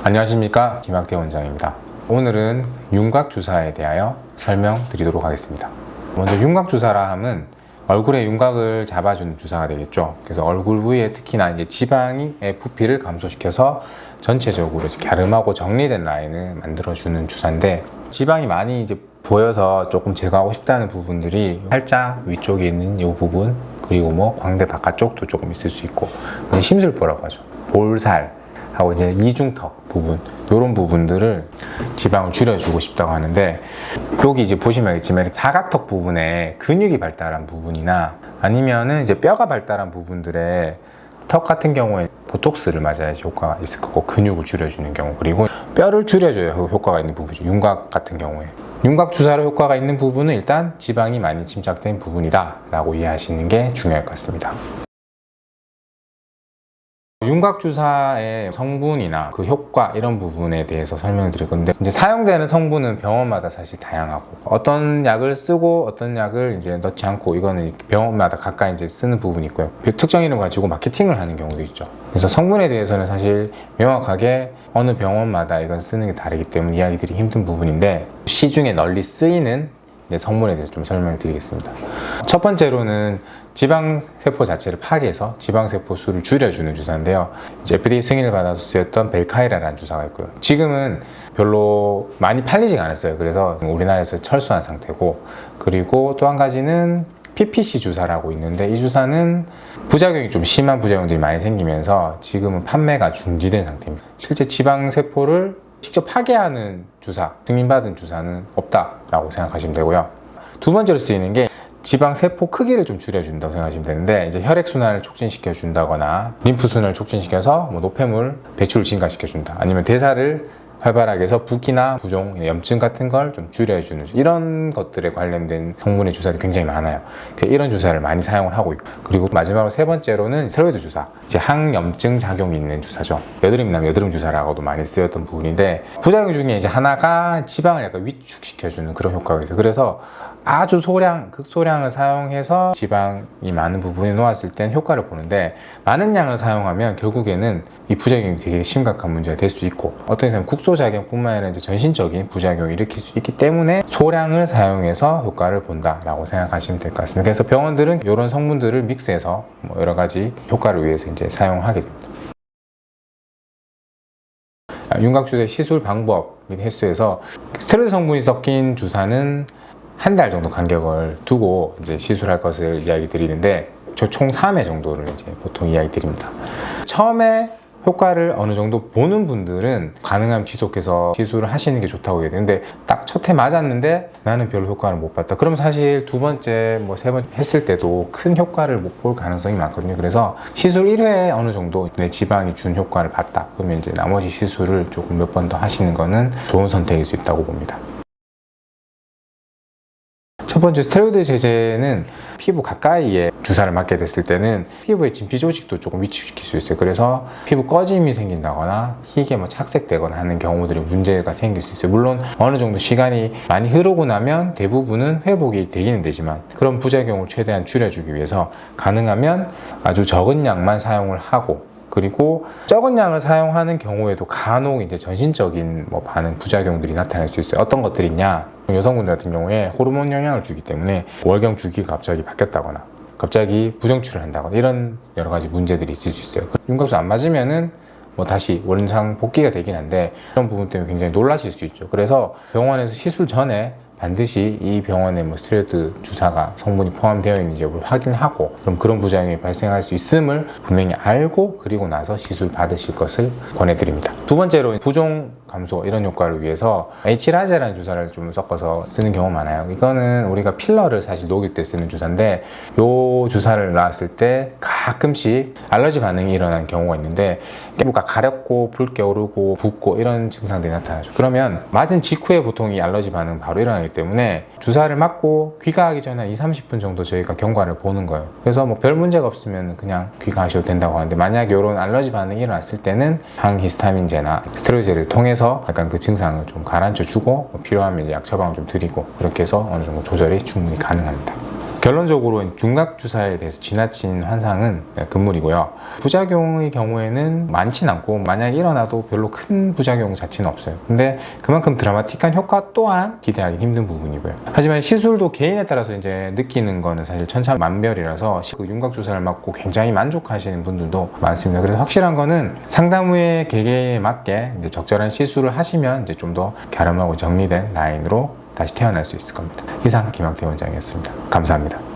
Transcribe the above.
안녕하십니까, 김학태 원장입니다. 오늘은 윤곽주사에 대하여 설명드리도록 하겠습니다. 먼저 윤곽주사라 함은 얼굴의 윤곽을 잡아주는 주사가 되겠죠. 그래서 얼굴 부위에 특히나 이제 지방의 부피를 감소시켜서 전체적으로 갸름하고 정리된 라인을 만들어주는 주사인데, 지방이 많이 이제 보여서 조금 제거하고 싶다는 부분들이 살짝 위쪽에 있는 이 부분, 그리고 뭐 광대 바깥쪽도 조금 있을 수 있고, 심술보라고 하죠. 볼살 하고 이제 이중턱 부분, 이런 부분들을 지방을 줄여주고 싶다고 하는데, 여기 이제 보시면 알겠지만 사각턱 부분에 근육이 발달한 부분이나 아니면은 이제 뼈가 발달한 부분들의 턱 같은 경우에 보톡스를 맞아야지 효과가 있을 거고, 근육을 줄여주는 경우, 그리고 뼈를 줄여줘야 효과가 있는 부분이죠. 윤곽 같은 경우에 윤곽 주사로 효과가 있는 부분은 일단 지방이 많이 침착된 부분이다 라고 이해하시는 게 중요할 것 같습니다. 윤곽주사의 성분이나 그 효과, 이런 부분에 대해서 설명을 드릴 건데, 이제 사용되는 성분은 병원마다 사실 다양하고, 어떤 약을 쓰고 어떤 약을 이제 넣지 않고, 이거는 병원마다 각각 이제 쓰는 부분이 있고요. 특정 이름 가지고 마케팅을 하는 경우도 있죠. 그래서 성분에 대해서는 사실 명확하게 어느 병원마다 이건 쓰는 게 다르기 때문에 이야기 드리기 힘든 부분인데, 시중에 널리 쓰이는 성분에 대해서 좀 설명을 드리겠습니다. 첫 번째로는 지방세포 자체를 파괴해서 지방세포 수를 줄여주는 주사인데요. 이제 FDA 승인을 받아서 쓰였던 벨카이라라는 주사가 있고요. 지금은 별로 많이 팔리지가 않았어요. 그래서 우리나라에서 철수한 상태고, 그리고 또 한 가지는 PPC 주사라고 있는데, 이 주사는 부작용이 좀 심한 부작용들이 많이 생기면서 지금은 판매가 중지된 상태입니다. 실제 지방세포를 직접 파괴하는 주사, 승인받은 주사는 없다라고 생각하시면 되고요. 두 번째로 쓰이는 게 지방세포 크기를 좀 줄여준다고 생각하시면 되는데, 이제 혈액순환을 促진시켜 준다거나 림프순환을 촉진시켜서 뭐 노폐물 배출을 증가시켜 준다, 아니면 대사를 활발하게 해서 붓기나 부종, 염증 같은 걸 좀 줄여주는, 이런 것들에 관련된 성분의 주사들이 굉장히 많아요. 이런 주사를 많이 사용을 하고 있고, 그리고 마지막으로 세 번째로는 스테로이드 주사, 이제 항염증 작용이 있는 주사죠. 여드름이 나면 여드름 주사라고도 많이 쓰였던 부분인데, 부작용 중에 이제 하나가 지방을 약간 위축시켜주는 그런 효과가 있어요. 그래서 아주 극소량을 사용해서 지방이 많은 부분에 놓았을 땐 효과를 보는데, 많은 양을 사용하면 결국에는 이 부작용이 되게 심각한 문제가 될 수 있고, 어떤 경우는 국소작용뿐만 아니라 이제 전신적인 부작용을 일으킬 수 있기 때문에 소량을 사용해서 효과를 본다라고 생각하시면 될 것 같습니다. 그래서 병원들은 이런 성분들을 믹스해서 뭐 여러 가지 효과를 위해서 이제 사용하게 됩니다. 윤곽주사의 시술 방법 및 횟수에서 스테로이드 성분이 섞인 주사는 한 달 정도 간격을 두고 이제 시술할 것을 이야기 드리는데, 저 총 3회 정도를 이제 보통 이야기 드립니다. 처음에 효과를 어느 정도 보는 분들은 가능하면 지속해서 시술을 하시는 게 좋다고 해야 되는데, 딱 첫 해 맞았는데 나는 별로 효과를 못 봤다, 그럼 사실 두 번째, 뭐 세 번째 했을 때도 큰 효과를 못 볼 가능성이 많거든요. 그래서 시술 1회에 어느 정도 내 지방이 준 효과를 봤다, 그러면 이제 나머지 시술을 조금 몇 번 더 하시는 거는 좋은 선택일 수 있다고 봅니다. 첫 번째, 스테로이드 제제는 피부 가까이에 주사를 맞게 됐을 때는 피부의 진피 조직도 조금 위축시킬 수 있어요. 그래서 피부 꺼짐이 생긴다거나 희게 뭐 착색되거나 하는 경우들이 문제가 생길 수 있어요. 물론 어느 정도 시간이 많이 흐르고 나면 대부분은 회복이 되기는 되지만, 그런 부작용을 최대한 줄여주기 위해서 가능하면 아주 적은 양만 사용을 하고, 그리고 적은 양을 사용하는 경우에도 간혹 이제 전신적인 뭐 반응, 부작용들이 나타날 수 있어요. 어떤 것들이 있냐, 여성분들 같은 경우에 호르몬 영향을 주기 때문에 월경 주기가 갑자기 바뀌었다거나 갑자기 부정출을 한다거나, 이런 여러 가지 문제들이 있을 수 있어요. 윤곽수 안 맞으면은 뭐 다시 원상 복귀가 되긴 한데, 이런 부분 때문에 굉장히 놀라실 수 있죠. 그래서 병원에서 시술 전에 반드시 이 병원에 뭐 스테로이드 주사가 성분이 포함되어 있는지 여부를 확인하고, 그럼 그런 부작용이 발생할 수 있음을 분명히 알고, 그리고 나서 시술 받으실 것을 권해드립니다. 두 번째로, 부종 감소 이런 효과를 위해서 H라제라는 주사를 좀 섞어서 쓰는 경우가 많아요. 이거는 우리가 필러를 사실 녹일 때 쓰는 주사인데, 이 주사를 놨을 때 가끔씩 알러지 반응이 일어나는 경우가 있는데, 피부가 가렵고 붉게 오르고 붓고 이런 증상들이 나타나죠. 그러면 맞은 직후에 보통 이 알러지 반응 바로 일어나기 때문에 주사를 맞고 귀가하기 전에 한 20-30분 정도 저희가 경과를 보는 거예요. 그래서 뭐 별 문제가 없으면 그냥 귀가하셔도 된다고 하는데, 만약에 이런 알러지 반응이 일어났을 때는 항히스타민제나 스테로이드를 통해서 약간 그 증상을 좀 가라앉혀 주고, 필요하면 이제 약 처방을 좀 드리고, 그렇게 해서 어느 정도 조절이 충분히 가능합니다. 결론적으로 윤곽 주사에 대해서 지나친 환상은 금물이고요. 부작용의 경우에는 많진 않고 만약에 일어나도 별로 큰 부작용 자체는 없어요. 근데 그만큼 드라마틱한 효과 또한 기대하기 힘든 부분이고요. 하지만 시술도 개인에 따라서 이제 느끼는 거는 사실 천차만별이라서 그 윤곽 주사를 맞고 굉장히 만족하시는 분들도 많습니다. 그래서 확실한 거는 상담 후에 개개인에 맞게 이제 적절한 시술을 하시면 이제 좀 더 갸름하고 정리된 라인으로 다시 태어날 수 있을 겁니다. 이상 김학태 원장이었습니다. 감사합니다.